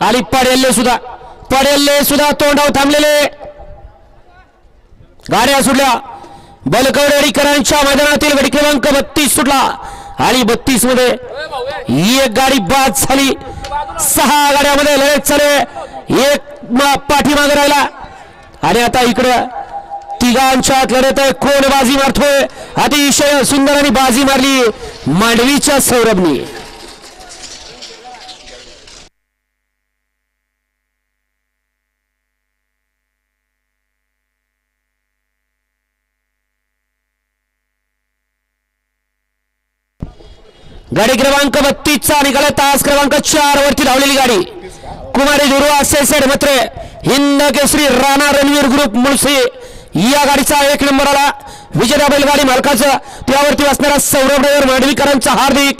आणि पडेल्ले सुद्धा तोंडावर थांबलेले. गाड्या सुटल्या. बलकवडेकरांच्या मैदानातील गडी क्रमांक 32 सुटला आणि 32 मध्ये एक गाडी बाद झाली. 6 गाड्यामध्ये लढत चालू. एक पाठीमागे राहिला आणि आता इकडे तिघांच्यात लढत आहे. कोण बाजी मारतोय? अतिशय सुंदर आणि बाजी मारली मांडवीच्या सौरभनी. गाडी क्रमांक 32 चा निकाल. तास क्रमांक 4 वरती धावलेली गाडी कुमारी दुर्वा सेसेड मत्रे हिंद केसरी राणा रणवीर ग्रुप मुळशी या गाडीचा 1 नंबर आला. विजेता बैलगाडी मालकाचं त्यावरती असणारा सौरभ ड्रायव्हर मांडवीकरांचा हार्दिक